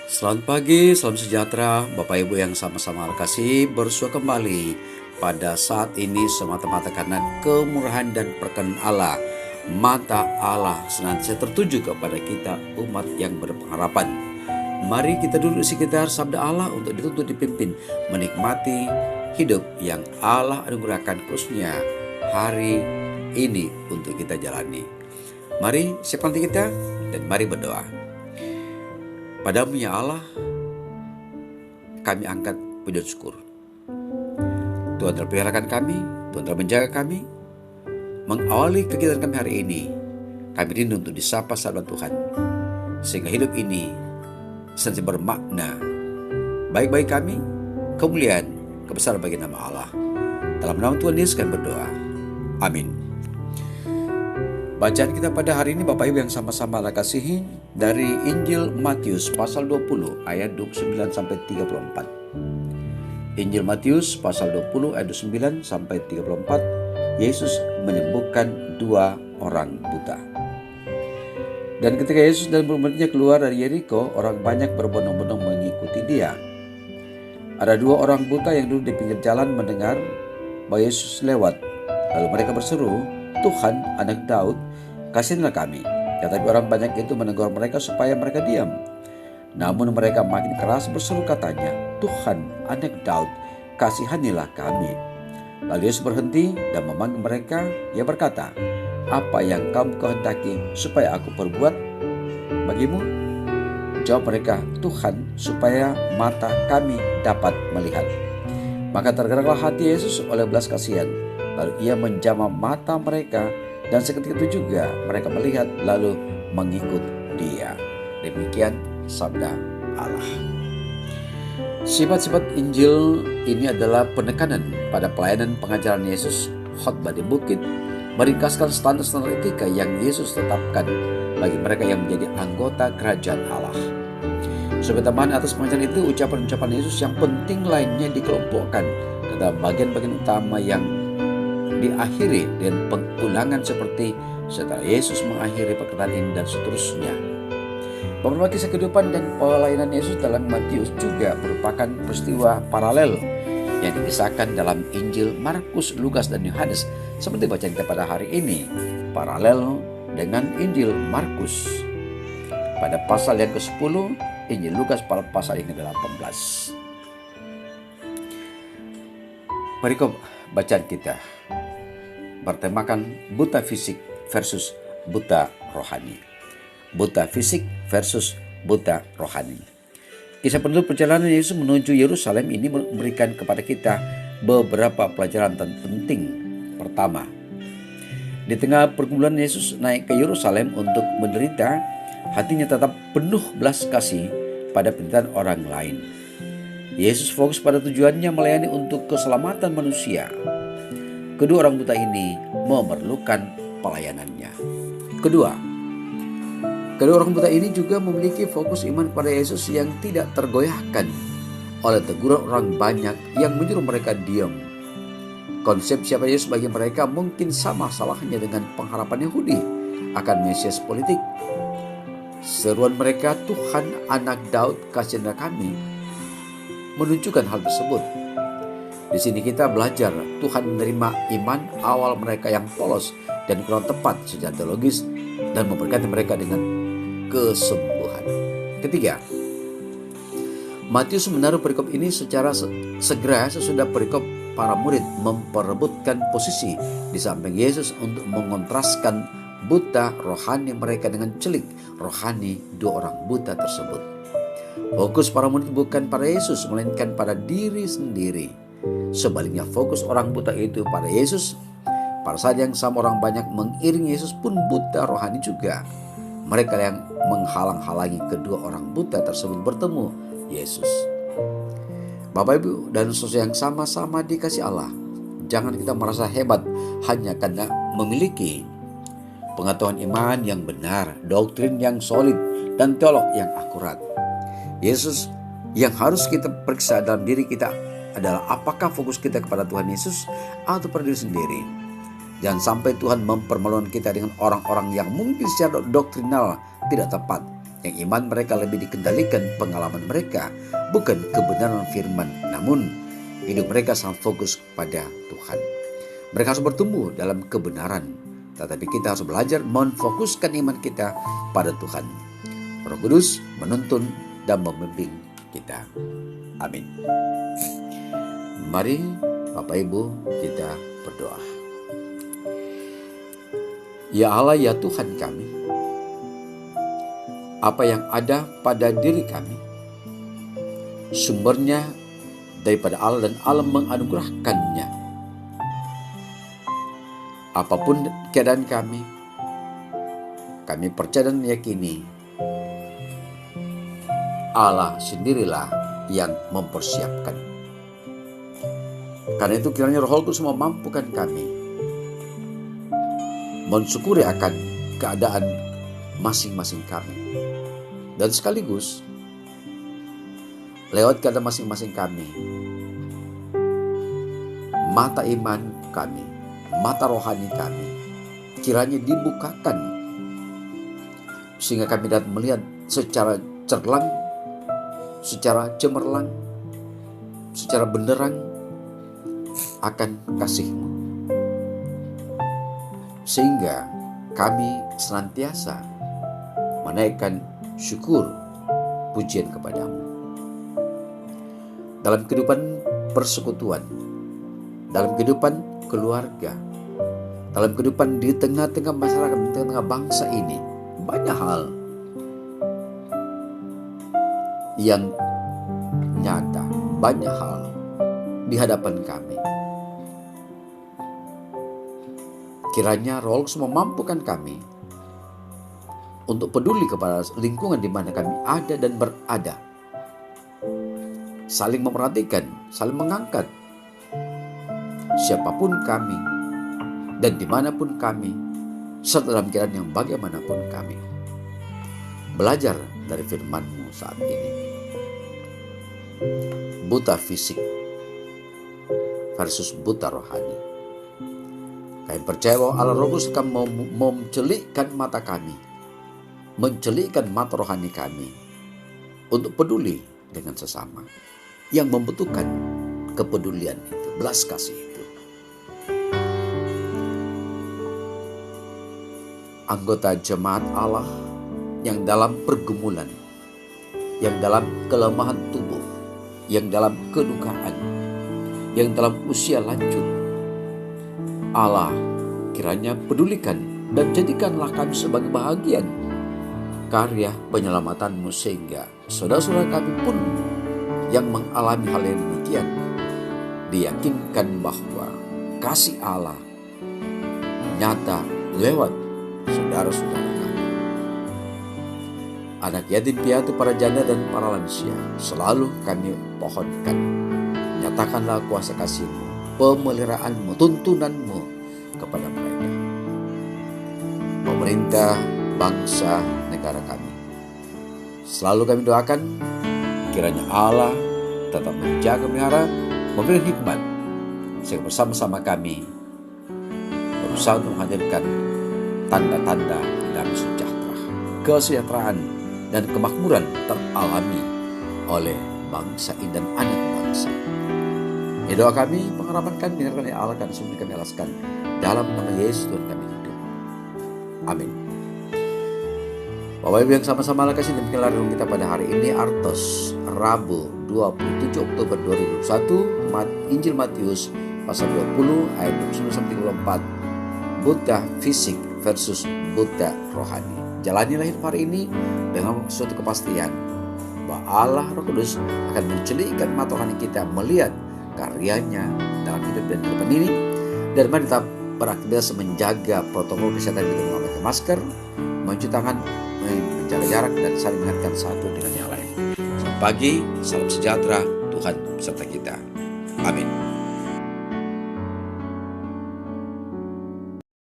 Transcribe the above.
Selamat pagi, salam sejahtera Bapak Ibu yang sama-sama kasih bersua kembali pada saat ini semata-mata karena kemurahan dan perkenan Allah. Mata Allah senantiasa tertuju kepada kita umat yang berpengharapan. Mari kita duduk di sekitar sabda Allah untuk dituntut dipimpin menikmati hidup yang Allah anugerahkan khususnya hari ini untuk kita jalani. Mari siapkan hati kita dan mari berdoa. Padamu ya Allah, kami angkat puji syukur. Tuhan telah peliharakan kami, Tuhan telah menjaga kami. Mengawali kegiatan kami hari ini, kami rindu untuk disapa sabda Tuhan, sehingga hidup ini senantiasa bermakna baik bagi kami, kemuliaan, kebesaran bagi nama Allah. Dalam nama Tuhan Yesus kami berdoa. Amin. Bacaan kita pada hari ini Bapak Ibu yang sama-sama Allah kasihi dari Injil Matius pasal 20 ayat 29 sampai 34. Injil Matius pasal 20 ayat 29 sampai 34, Yesus menyembuhkan 2 orang buta. Dan ketika Yesus dan murid-muridnya keluar dari Yeriko, orang banyak berbondong-bondong mengikuti dia. Ada 2 orang buta yang duduk di pinggir jalan mendengar bahwa Yesus lewat. Lalu mereka berseru, "Tuhan, anak Daud, kasihilah kami." Tetapi orang banyak itu menegur mereka supaya mereka diam. Namun mereka makin keras berseru katanya, "Tuhan, anak Daud, kasihanilah kami." Lalu Yesus berhenti dan memanggil mereka. Ia berkata, "Apa yang kamu kehendaki supaya aku perbuat bagimu?" Jawab mereka, "Tuhan, supaya mata kami dapat melihat." Maka tergeraklah hati Yesus oleh belas kasihan. Lalu ia menjamah mata mereka, dan seketika itu juga mereka melihat lalu mengikut dia. Demikian sabda Allah. Sifat-sifat Injil ini adalah penekanan pada pelayanan pengajaran Yesus, khotbah di bukit, meringkaskan standar-standar etika yang Yesus tetapkan bagi mereka yang menjadi anggota kerajaan Allah. Sebagai tambahan atas pengajaran itu, ucapan-ucapan Yesus yang penting lainnya dikelompokkan dalam bagian-bagian utama yang diakhiri dengan pengulangan seperti setelah Yesus mengakhiri perkataan ini dan seterusnya. Beberapa kisah kehidupan dan pelayanan Yesus dalam Matius juga merupakan peristiwa paralel yang dikisahkan dalam Injil Markus, Lukas, dan Yohanes seperti bacaan kita pada hari ini, paralel dengan Injil Markus pada pasal yang ke-10, Injil Lukas pada pasal yang ke-18. Perikop bacaan kita bertemakan buta fisik versus buta rohani. Buta fisik versus buta rohani. Kisah penutup perjalanan Yesus menuju Yerusalem ini memberikan kepada kita beberapa pelajaran penting. Pertama, di tengah pergumulan Yesus naik ke Yerusalem untuk menderita, hatinya tetap penuh belas kasih pada penderitaan orang lain. Yesus fokus pada tujuannya melayani untuk keselamatan manusia. Kedua orang buta ini memerlukan pelayanannya. Kedua orang buta ini juga memiliki fokus iman pada Yesus yang tidak tergoyahkan oleh teguran orang banyak yang menyuruh mereka diam. Konsep siapa Yesus bagi mereka mungkin sama salahnya dengan pengharapan Yahudi akan Mesias politik. Seruan mereka, "Tuhan, anak Daud, kasihilah kami," menunjukkan hal tersebut. Di sini kita belajar Tuhan menerima iman awal mereka yang polos dan kurang tepat secara teologis dan memberkati mereka dengan kesembuhan. Ketiga, Matius menaruh perikop ini secara segera sesudah perikop para murid memperebutkan posisi di samping Yesus untuk mengontraskan buta rohani mereka dengan celik rohani 2 orang buta tersebut. Fokus para murid bukan pada Yesus melainkan pada diri sendiri. Sebaliknya fokus orang buta itu pada Yesus. Pada saat yang sama orang banyak mengiring Yesus pun buta rohani juga. Mereka yang menghalang-halangi kedua orang buta tersebut bertemu Yesus. Bapak Ibu dan saudara yang sama-sama dikasih Allah, jangan kita merasa hebat hanya karena memiliki pengetahuan iman yang benar, doktrin yang solid, dan teolog yang akurat. Yesus yang harus kita periksa dalam diri kita adalah apakah fokus kita kepada Tuhan Yesus atau pada diri sendiri. Jangan sampai Tuhan mempermalukan kita dengan orang-orang yang mungkin secara doktrinal tidak tepat, yang iman mereka lebih dikendalikan pengalaman mereka, bukan kebenaran firman, namun hidup mereka sangat fokus pada Tuhan. Mereka harus bertumbuh dalam kebenaran, tetapi kita harus belajar memfokuskan iman kita pada Tuhan. Roh Kudus menuntun dan membimbing kita. Amin. Mari Bapak Ibu kita berdoa. Ya Allah, ya Tuhan kami, apa yang ada pada diri kami, sumbernya daripada Allah dan Allah menganugerahkannya. Apapun keadaan kami percaya dan meyakini Allah sendirilah yang mempersiapkan. Karena itu kiranya Roh Kudus memampukan kami mensyukuri akan keadaan masing-masing kami. Dan sekaligus lewat keadaan masing-masing kami, mata iman kami, mata rohani kami kiranya dibukakan, sehingga kami dapat melihat secara cerlang, secara cemerlang, secara benderang akan kasih-Mu, sehingga kami senantiasa menaikkan syukur pujian kepadamu dalam kehidupan persekutuan, dalam kehidupan keluarga, dalam kehidupan di tengah-tengah masyarakat, di tengah-tengah bangsa ini. Banyak hal yang nyata, banyak hal di hadapan kami. Kiranya Roh Kudus memampukan kami untuk peduli kepada lingkungan di mana kami ada dan berada, saling memperhatikan, saling mengangkat siapapun kami dan dimanapun kami, serta dalam keadaan yang bagaimanapun kami. Belajar dari firman-Mu saat ini. Buta fisik versus buta rohani. Kami percaya bahwa Allah Roh Kudus akan mencelikkan mata kami, mencelikkan mata rohani kami untuk peduli dengan sesama yang membutuhkan kepedulian itu, belas kasih itu. Anggota jemaat Allah yang dalam pergumulan, yang dalam kelemahan tubuh, yang dalam kedukaan, yang dalam usia lanjut, Allah kiranya pedulikan dan jadikanlah kami sebagai bahagian karya penyelamatan-Mu, sehingga saudara-saudara kami pun yang mengalami hal yang demikian diyakinkan bahwa kasih Allah nyata lewat saudara-saudara kami. Anak yatim piatu, para janda dan para lansia, selalu kami pohonkan, nyatakanlah kuasa kasih-Mu, pemeliharaan-Mu, tuntunan-Mu kepada mereka. Pemerintah, bangsa, negara kami, selalu kami doakan kiranya Allah tetap menjaga, melihara, memberi hikmat, sehingga bersama-sama kami berusaha untuk menghadirkan tanda-tanda damai sejahtera, kesejahteraan dan kemakmuran teralami oleh bangsa ini dan anak bangsa. Ini doa kami, pengharapan kami, dengarkan ya Allah, karena semua kami alaskan dalam nama Yesus Tuhan kami hidup. Amin. Bapak Ibu yang sama-sama Allah kasih, demikianlah renungan kita pada hari ini, Artos, Rabu 27 Oktober 2021, Injil Matius pasal 20 ayat 29-34, buta fisik versus buta rohani. Jalanilah hidup hari ini dengan suatu kepastian bahwa Allah Roh Kudus akan mencelikkan mata rohani kita melihat karyanya dalam hidup dan kehidupan ini. Dan mari tetap beraktivitas menjaga protokol kesehatan dengan memakai masker, mencuci tangan, menjaga jarak, dan saling mengingatkan satu dengan yang lain. Selamat pagi, salam sejahtera, Tuhan beserta kita. Amin.